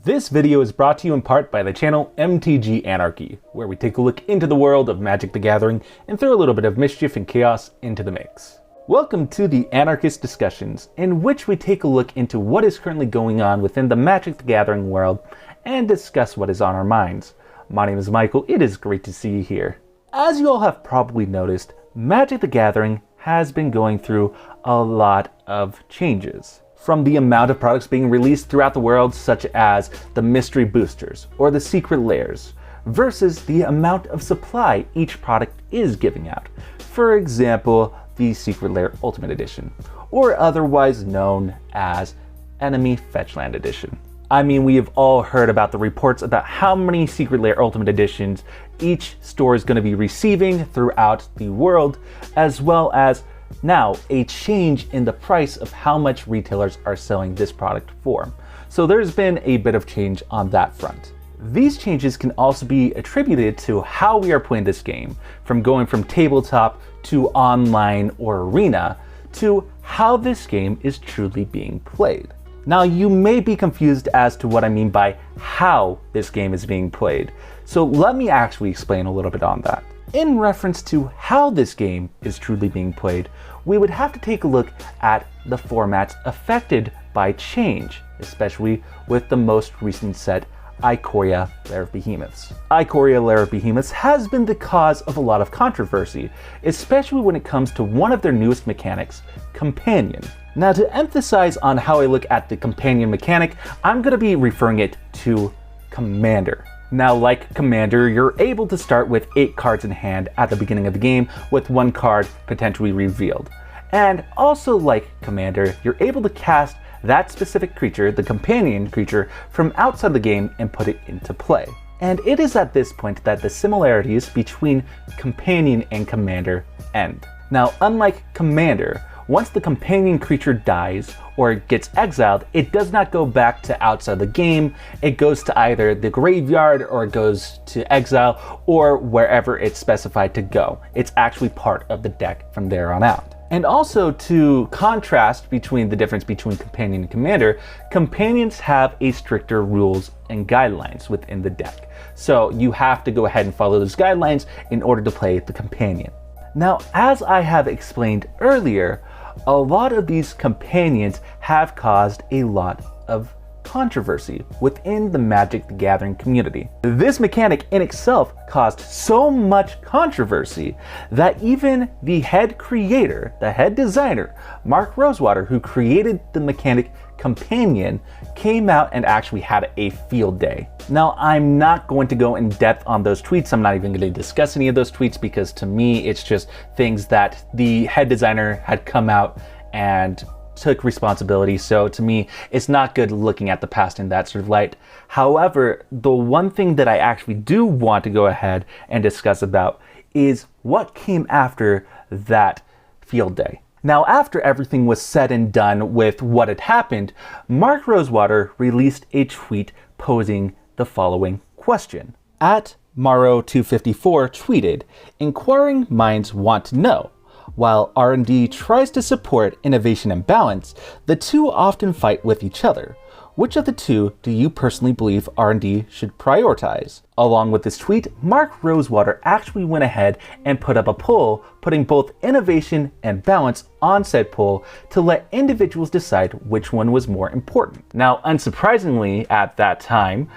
This video is brought to you in part by the channel MTG Anarchy, where we take a look into the world of Magic the Gathering and throw a little bit of mischief and chaos into the mix. Welcome to the Anarchist discussions, in which we take a look into what is currently going on within the Magic the Gathering world and discuss what is on our minds. My name is Michael, it is great to see you here. As you all have probably noticed, Magic the Gathering has been going through a lot of changes. From the amount of products being released throughout the world, such as the mystery boosters or the secret layers, versus the amount of supply each product is giving out. For example, the Secret Lair Ultimate Edition, or otherwise known as Enemy Fetchland Edition. I mean, we have all heard about the reports about how many Secret Lair Ultimate Editions each store is going to be receiving throughout the world, as well as now a change in the price of how much retailers are selling this product for. So there's been a bit of change on that front. These changes can also be attributed to how we are playing this game, from going from tabletop to online or arena, to how this game is truly being played. Now, you may be confused as to what I mean by how this game is being played, so let me actually explain a little bit on that. In reference to how this game is truly being played, we would have to take a look at the formats affected by change, especially with the most recent set, Ikoria Lair of Behemoths. Ikoria Lair of Behemoths has been the cause of a lot of controversy, especially when it comes to one of their newest mechanics, Companion. Now, to emphasize on how I look at the Companion mechanic, I'm going to be referring it to Commander. Now, like Commander, you're able to start with 8 cards in hand at the beginning of the game, with 1 card potentially revealed. And also like Commander, you're able to cast that specific creature, the Companion creature, from outside the game and put it into play. And it is at this point that the similarities between Companion and Commander end. Now, unlike Commander, once the Companion creature dies or gets exiled, it does not go back to outside the game. It goes to either the graveyard or it goes to exile or wherever it's specified to go. It's actually part of the deck from there on out. And also, to contrast between the difference between Companion and Commander, Companions have a stricter rules and guidelines within the deck. So you have to go ahead and follow those guidelines in order to play the Companion. Now, as I have explained earlier, a lot of these Companions have caused a lot of controversy within the Magic the Gathering community. This mechanic in itself caused so much controversy that even the head creator, the head designer, Mark Rosewater, who created the mechanic Companion, came out and actually had a field day. Now, I'm not going to go in depth on those tweets. I'm not even going to discuss any of those tweets because to me, it's just things that the head designer had come out and took responsibility. So to me, it's not good looking at the past in that sort of light. However, the one thing that I actually do want to go ahead and discuss about is what came after that field day. Now, after everything was said and done with what had happened, Mark Rosewater released a tweet posing the following question. At Maro254 tweeted, "Inquiring minds want to know. While R&D tries to support innovation and balance, the two often fight with each other. Which of the two do you personally believe R&D should prioritize?" Along with this tweet, Mark Rosewater actually went ahead and put up a poll, putting both innovation and balance on said poll to let individuals decide which one was more important. Now, unsurprisingly, at that time,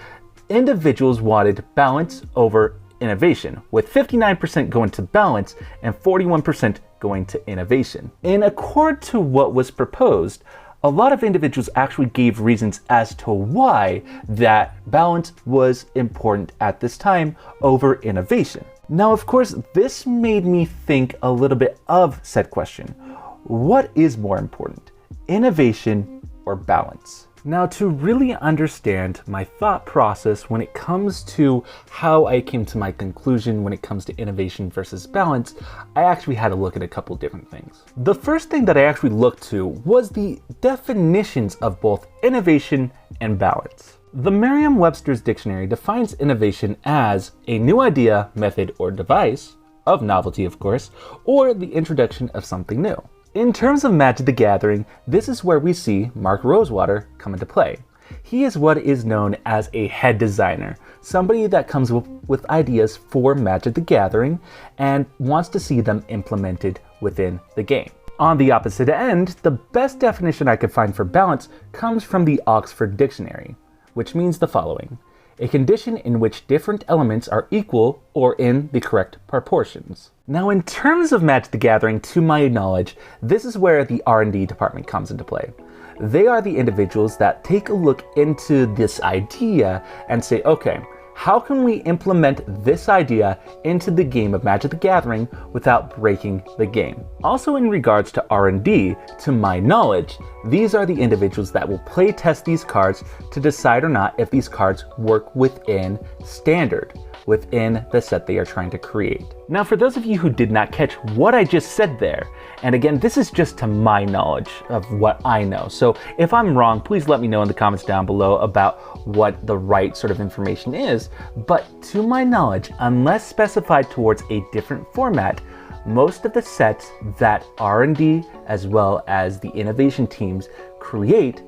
individuals wanted balance over innovation, with 59% going to balance and 41% going to innovation. In accord to what was proposed, a lot of individuals actually gave reasons as to why that balance was important at this time over innovation. Now, of course, this made me think a little bit of said question. What is more important, innovation or balance? Now, to really understand my thought process when it comes to how I came to my conclusion when it comes to innovation versus balance, I actually had to look at a couple different things. The first thing that I actually looked to was the definitions of both innovation and balance. The Merriam-Webster's dictionary defines innovation as a new idea, method, or device, of novelty of course, or the introduction of something new. In terms of Magic the Gathering, this is where we see Mark Rosewater come into play. He is what is known as a head designer, somebody that comes with ideas for Magic the Gathering and wants to see them implemented within the game. On the opposite end, the best definition I could find for balance comes from the Oxford Dictionary, which means the following: a condition in which different elements are equal or in the correct proportions. Now, in terms of Magic the Gathering, to my knowledge, this is where the R&D department comes into play. They are the individuals that take a look into this idea and say, okay, how can we implement this idea into the game of Magic the Gathering without breaking the game? Also, in regards to R&D, to my knowledge, these are the individuals that will play test these cards to decide or not if these cards work within standard, within the set they are trying to create. Now, for those of you who did not catch what I just said there, and again, this is just to my knowledge of what I know, so if I'm wrong, please let me know in the comments down below about what the right sort of information is, but to my knowledge, unless specified towards a different format, most of the sets that R&D as well as the innovation teams create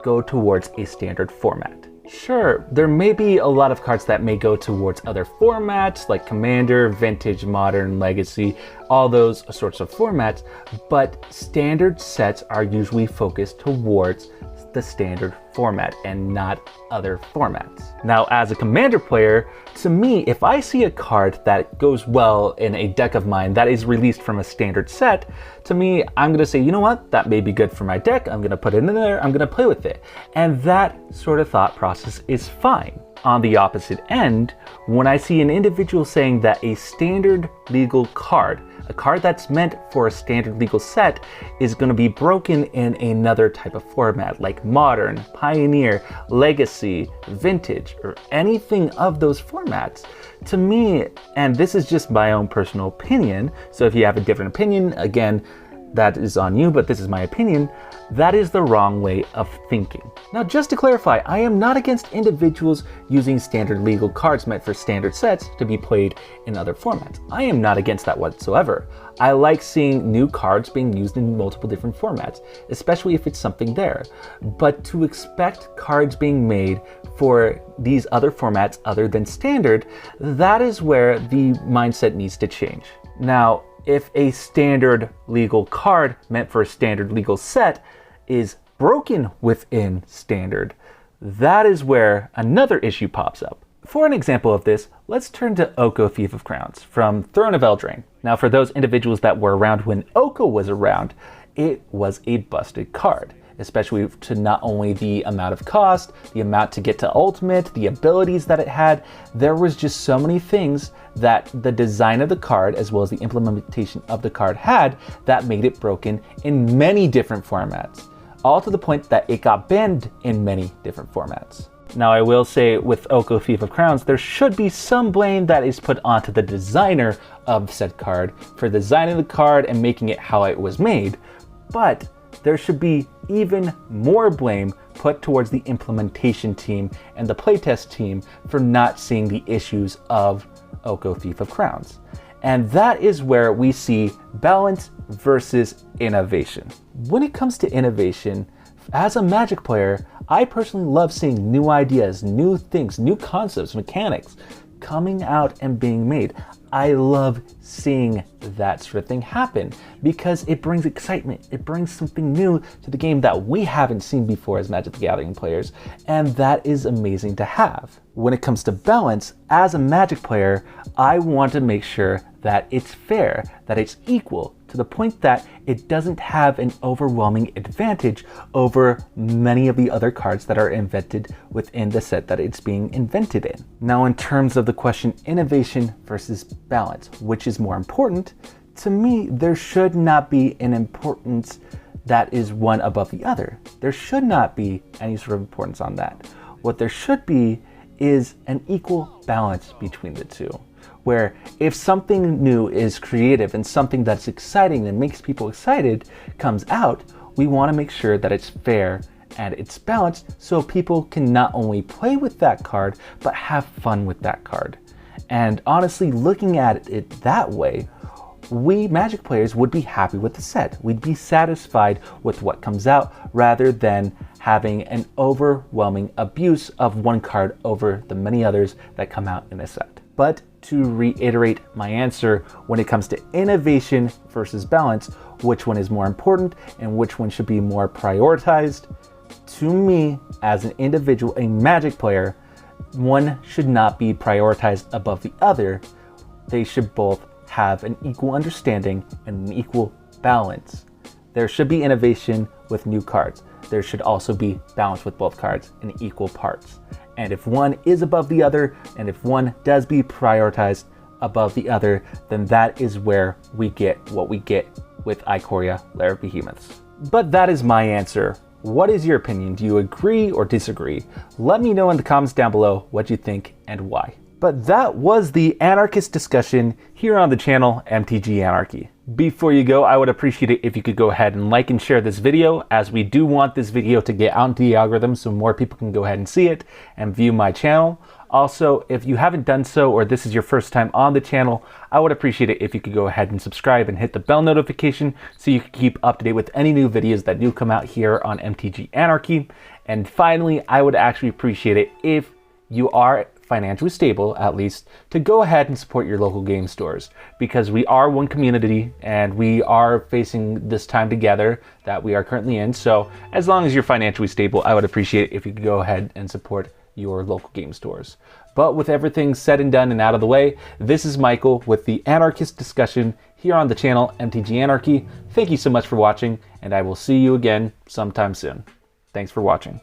go towards a standard format. Sure, there may be a lot of cards that may go towards other formats like Commander, Vintage, Modern, Legacy, all those sorts of formats, but standard sets are usually focused towards the standard format and not other formats. Now, as a Commander player, to me, if I see a card that goes well in a deck of mine that is released from a standard set, to me, I'm gonna say, you know what, that may be good for my deck, I'm gonna put it in there, I'm gonna play with it. And that sort of thought process is fine. On the opposite end, when I see an individual saying that a standard legal card, a card that's meant for a standard legal set, is going to be broken in another type of format like Modern, Pioneer, Legacy, Vintage, or anything of those formats, to me, and this is just my own personal opinion, so if you have a different opinion, again, that is on you, but this is my opinion, that is the wrong way of thinking. Now, just to clarify, I am not against individuals using standard legal cards meant for standard sets to be played in other formats. I am not against that whatsoever. I like seeing new cards being used in multiple different formats, especially if it's something there. But to expect cards being made for these other formats other than standard, that is where the mindset needs to change. Now, if a standard legal card meant for a standard legal set is broken within standard, that is where another issue pops up. For an example of this, let's turn to Oko Thief of Crowns from Throne of Eldraine. Now, for those individuals that were around when Oko was around, it was a busted card, especially to not only the amount of cost, the amount to get to ultimate, the abilities that it had. There was just so many things that the design of the card as well as the implementation of the card had that made it broken in many different formats, all to the point that it got banned in many different formats. Now, I will say with Oko Thief of Crowns, there should be some blame that is put onto the designer of said card for designing the card and making it how it was made, but there should be even more blame put towards the implementation team and the playtest team for not seeing the issues of Oko Thief of Crowns. And that is where we see balance versus innovation. When it comes to innovation, as a Magic player, I personally love seeing new ideas, new things, new concepts, mechanics coming out and being made. I love seeing that sort of thing happen because it brings excitement. It brings something new to the game that we haven't seen before as Magic the Gathering players, and that is amazing to have. When it comes to balance, as a Magic player, I want to make sure that it's fair, that it's equal, to the point that it doesn't have an overwhelming advantage over many of the other cards that are invented within the set that it's being invented in. Now, in terms of the question innovation versus balance, which is more important, to me, there should not be an importance that is one above the other. There should not be any sort of importance on that. What there should be is an equal balance between the two, where if something new is creative and something that's exciting and makes people excited comes out, we want to make sure that it's fair and it's balanced so people can not only play with that card, but have fun with that card. And honestly, looking at it that way, we Magic players would be happy with the set. We'd be satisfied with what comes out rather than having an overwhelming abuse of one card over the many others that come out in a set. But to reiterate my answer, when it comes to innovation versus balance, which one is more important and which one should be more prioritized, to me, as an individual, a Magic player, one should not be prioritized above the other. They should both have an equal understanding and an equal balance. There should be innovation with new cards. There should also be balance with both cards in equal parts. And if one is above the other, and if one does be prioritized above the other, then that is where we get what we get with Ikoria Lair of Behemoths. But that is my answer. What is your opinion? Do you agree or disagree? Let me know in the comments down below what you think and why. But that was the Anarchist discussion here on the channel MTG Anarchy. Before you go, I would appreciate it if you could go ahead and like and share this video, as we do want this video to get out into the algorithm so more people can go ahead and see it and view my channel. Also, if you haven't done so, or this is your first time on the channel, I would appreciate it if you could go ahead and subscribe and hit the bell notification so you can keep up to date with any new videos that do come out here on MTG Anarchy. And finally, I would actually appreciate it if you are financially stable, at least, to go ahead and support your local game stores, because we are one community and we are facing this time together that we are currently in. So as long as you're financially stable, I would appreciate it if you could go ahead and support your local game stores. But with everything said and done and out of the way, this is Michael with the Anarchist discussion here on the channel MTG Anarchy. Thank you so much for watching, and I will see you again sometime soon. Thanks for watching.